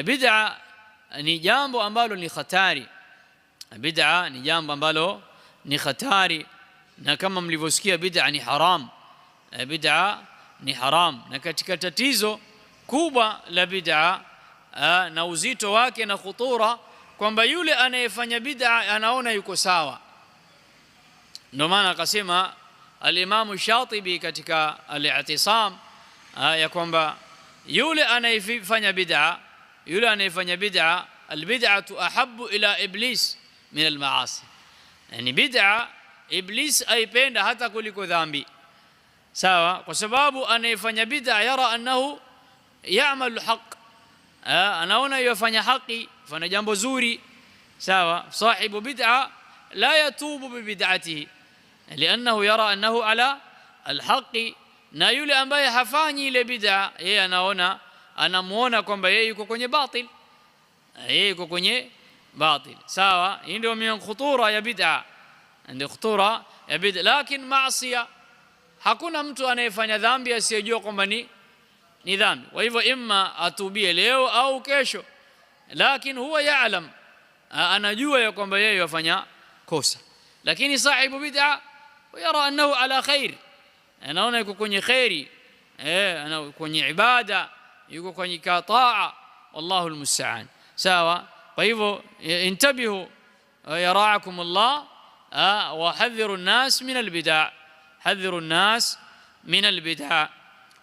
Bid'a ni jambo ambalo ni hatari. Bid'a ni jambo ambalo ni hatari, na kama mlivyosikia bid'a ni haram. Bid'a ni haram, na katika tatizo kubwa la bid'a na uzito wake na khutura kwamba yule anayefanya bid'a anaona yuko sawa. Ndio maana akasema al-Imam Shatibi katika al-I'tisam ya kwamba yule anayefanya bid'a al-bid'atu ahabbu ila iblis min al-ma'asi. Yani bid'a iblis aipenda hata kuliko dhambi. Sawa, kwa sababu anayefanya bid'a yara annahu ya'malu haqq, anaona yafanya haki, fanya jambo zuri. Sawa, sahibu bid'a la yatubu bi bid'atihi li'annahu yara annahu ala al-haqqi, na yule ambaye hafanyi ile bid'a yeye anamuona kwamba yeye yuko kwenye batil, sawa. Hii ndio min khutura ya bid'a, ndio khutura ya bid'a. Lakini maasiya, hakuna mtu anayefanya dhambi asiyejua kwamba ni dhambi. Kwa hivyo imma atubie leo au kesho, lakini huwa yaalam, anajua ya kwamba yeye yafanya kosa. Lakini sahibu bid'a yara annahu ala khair, anaona yuko kwenye khairi, ana kwenye ibada, yuko kwenye taa. Wallahu almusta'an. Sawa. Kwa hivyo intabihu yaraakum Allah, wa hadhiru an-nas min al-bid'a, hadhiru an-nas min al-bid'a.